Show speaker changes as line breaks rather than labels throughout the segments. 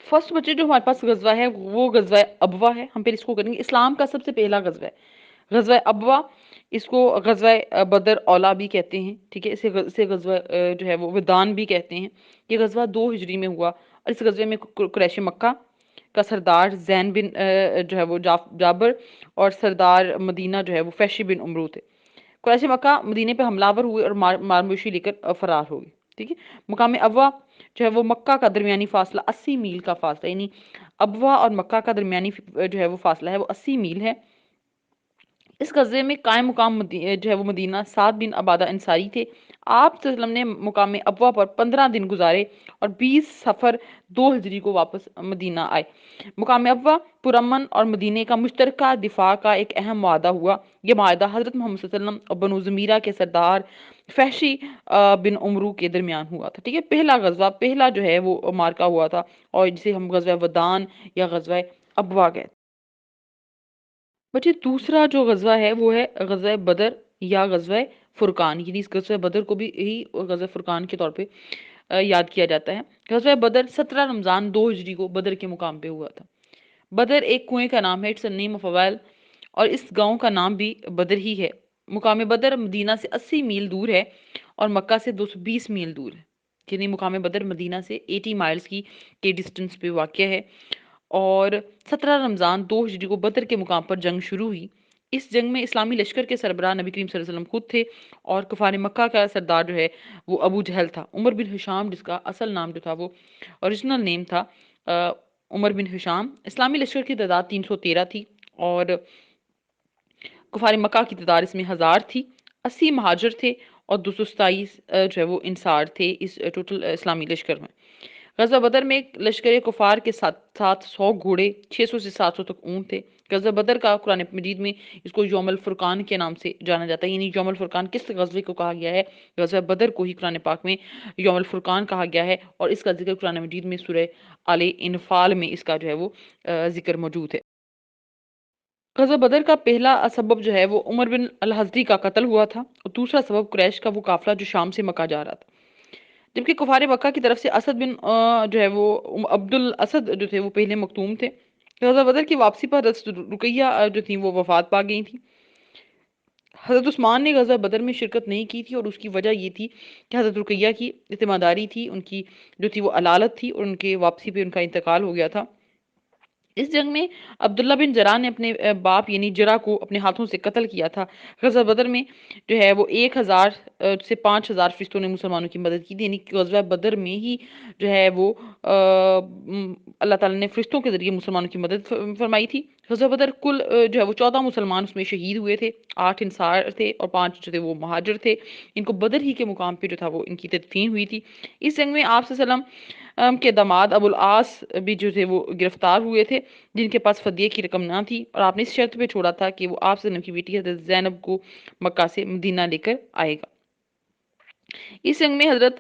First بچے جو ہمارے پاس غزوہ ہے وہ غزوہ ابوا ہے. ہم پھر اس کو کریں گے. اسلام کا سب سے پہلا غزوہ ہے غزوہ ابوا. اس کو غزوہ بدر اولا بھی کہتے ہیں. ٹھیک ہے. اسے غزوہ جو ہے وہ ودان بھی کہتے ہیں. یہ غزوہ 2 ہجری میں ہوا اور اس غزوے میں قریش مکہ کا سردار زین بن جو ہے وہ جابر اور سردار مدینہ جو ہے وہ فیشی بن عمرو تھے. قریش مکہ مدینے پہ حملہ آور ہوئے اور مارموشی لے کر فرار ہو گئے. ٹھیک ہے. مقام ابوا جو ہے وہ مکہ کا درمیانی فاصلہ 80 میل کا فاصلہ، یعنی ابوا اور مکہ کا درمیانی جو ہے وہ فاصلہ ہے وہ 80 میل ہے. اس غزوے میں قائم مقام جو ہے وہ مدینہ سعد بن عبادہ انصاری تھے. آپ صلی اللہ علیہ وسلم نے مقام ابوا پر 15 دن گزارے اور 20 صفر 2 ہجری کو واپس مدینہ آئے. مقام ابوا پرامن اور مدینے کا مشترکہ دفاع کا ایک اہم معاہدہ ہوا. یہ معاہدہ حضرت محمد صلی اللہ علیہ وسلم اور بنو زمیرہ کے سردار فحشی بن عمرو کے درمیان ہوا تھا. ٹھیک ہے. پہلا غزوہ، پہلا جو ہے وہ مارکا ہوا تھا اور جسے ہم غزوہ ودان یا غزوہ ابوا کہتے ہیں. بچے دوسرا جو غزوہ ہے وہ ہے غزوہ بدر یا غزوہ فرقان، یعنی اس غزوہ بدر کو بھی یہی غزوہ فرقان کے طور پہ یاد کیا جاتا ہے. غزوہ بدر 17 رمضان 2 ہجری کو بدر کے مقام پہ ہوا تھا. بدر ایک کنویں کا نام ہے. It's a name of a well. اور اس گاؤں کا نام بھی بدر ہی ہے. مقام بدر مدینہ سے 80 میل دور ہے اور مکہ سے 220 میل دور ہے. یعنی مقام بدر مدینہ سے 80 مائلز کے ڈسٹنس پہ واقع ہے. اور 17 رمضان 2 ہجری کو بدر کے مقام پر جنگ شروع ہوئی. اس جنگ میں اسلامی لشکر کے سربراہ نبی کریم صلی اللہ علیہ وسلم خود تھے اور کفار مکہ کا سردار جو ہے وہ ابو جہل تھا. عمر بن ہشام جس کا اصل نام جو تھا وہ اوریجنل نیم تھا عمر بن ہشام. اسلامی لشکر کی تعداد 313 تھی اور کفار مکہ کی تعداد اس میں 1000 تھی. 80 مہاجر تھے اور 227 جو ہے وہ انصار تھے اس ٹوٹل اسلامی لشکر میں. غزوہ بدر میں لشکر کفار کے ساتھ 100 گھوڑے 600 سے 700 تک اونٹ تھے. غزوہ بدر کا قرآن مجید میں اس کو یوم الفرقان کے نام سے جانا جاتا ہے. یعنی یوم الفرقان کس غزوے کو کہا گیا ہے؟ غزوہ بدر کو ہی قرآن پاک میں یوم الفرقان کہا گیا ہے اور اس کا ذکر قرآن مجید میں سورہ آل انفال میں اس کا جو ہے وہ ذکر موجود ہے. غزوہ بدر کا پہلا سبب جو ہے وہ عمر بن الحزری کا قتل ہوا تھا اور دوسرا سبب قریش کا وہ قافلہ جو شام سے مکہ جا رہا تھا. جبکہ کفار مکہ کی طرف سے اسد بن جو ہے وہ عبد الاسد جو تھے وہ پہلے مختوم تھے. غزوہ بدر کی واپسی پر حضرت رقیہ جو تھیں وہ وفات پا گئی تھیں. حضرت عثمان نے غزوہ بدر میں شرکت نہیں کی تھی اور اس کی وجہ یہ تھی کہ حضرت رقیہ کی اعتماداری تھی، ان کی جو تھی وہ علالت تھی اور ان کے واپسی پہ ان کا انتقال ہو گیا تھا. اس جنگ میں عبداللہ بن جرح نے اپنے باپ یعنی جرح کو اپنے ہاتھوں سے قتل کیا تھا. غزوہ بدر میں جو ہے وہ 1000 سے 5000 فرشتوں نے مسلمانوں کی مدد کی تھی. یعنی غزوہ بدر میں ہی جو ہے وہ اللہ تعالیٰ نے فرشتوں کے ذریعے مسلمانوں کی مدد فرمائی تھی. غزوہ بدر کل جو ہے وہ 14 مسلمان اس میں شہید ہوئے تھے. 8 انصار تھے اور 5 جو تھے وہ مہاجر تھے. ان کو بدر ہی کے مقام پہ جو تھا وہ ان کی تدفین ہوئی تھی. اس جنگ میں آپ صلی اللہ علیہ وسلم کے داماد ابو العاص بھی جو تھے وہ گرفتار ہوئے تھے جن کے پاس فدیے کی رقم نہ تھی اور آپ نے اس شرط پہ چھوڑا تھا کہ وہ آپ صلی اللہ علیہ وسلم کی بیٹی حضرت زینب کو مکہ سے مدینہ لے کر آئے گا. اس جنگ میں حضرت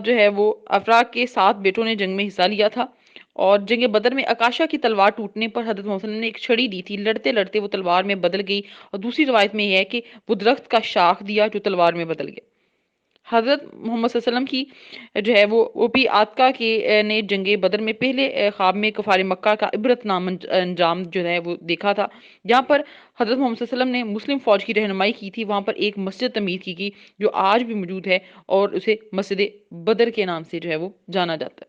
جو ہے وہ افرا کے 7 بیٹوں نے جنگ میں حصہ لیا تھا اور جنگ بدر میں اکاشا کی تلوار ٹوٹنے پر حضرت محمد صلی اللہ علیہ وسلم نے ایک چھڑی دی تھی. لڑتے لڑتے وہ تلوار میں بدل گئی اور دوسری روایت میں یہ ہے کہ وہ درخت کا شاخ دیا جو تلوار میں بدل گیا. حضرت محمد صلی اللہ علیہ وسلم کی جو ہے وہ بھی آتکا کے نے جنگ بدر میں پہلے خواب میں کفار مکہ کا عبرت نام انجام جو ہے وہ دیکھا تھا. جہاں پر حضرت محمد صلی اللہ علیہ وسلم نے مسلم فوج کی رہنمائی کی تھی وہاں پر ایک مسجد تعمیر کی گئی جو آج بھی موجود ہے اور اسے مسجد بدر کے نام سے جو ہے وہ جانا جاتا ہے.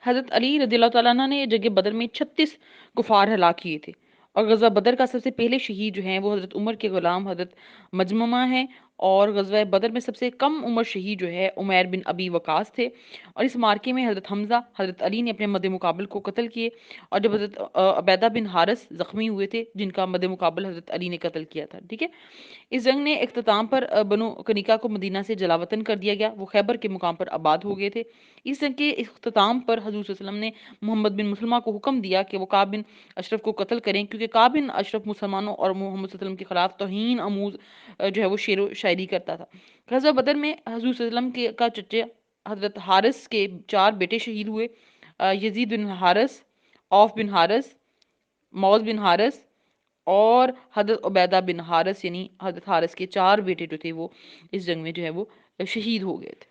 حضرت علی رضی اللہ تعالیٰ عنہ نے جنگ بدر میں 36 کفار ہلاک کیے تھے اور غزوہ بدر کا سب سے پہلے شہید جو ہیں وہ حضرت عمر کے غلام حضرت مجممہ ہیں اور غزوہ بدر میں سب سے کم عمر شہید جو ہے عمیر بن ابی وقاص تھے. اور اس مارکے میں حضرت حمزہ حضرت علی نے اپنے مد مقابل کو قتل کیے اور جب حضرت عبیدہ بن حارث زخمی ہوئے تھے جن کا مد مقابل حضرت علی نے قتل کیا تھا. ٹھیک ہے. اس جنگ نے اختتام پر بنو کنیکا کو مدینہ سے جلاوطن کر دیا گیا. وہ خیبر کے مقام پر آباد ہو گئے تھے. اس جنگ کے اختتام پر حضور صلی اللہ علیہ وسلم نے محمد بن مسلمہ کو حکم دیا کہ وہ کعب بن اشرف کو قتل کریں کیونکہ کعب بن اشرف مسلمانوں اور محمد صلی اللہ علیہ وسلم کے خلاف توہین آموز جو ہے وہ شعر و شاعری کرتا تھا. غزوہ بدر میں حضور صلی اللہ علیہ وسلم کا چچے حضرت حارث کے 4 بیٹے شہید ہوئے. یزید بن حارث، عوف بن حارث، موز بن حارث اور حضرت عبیدہ بن حارث یعنی حضرت حارث کے 4 بیٹے جو تھے وہ اس جنگ میں جو ہے وہ شہید ہو گئے تھے.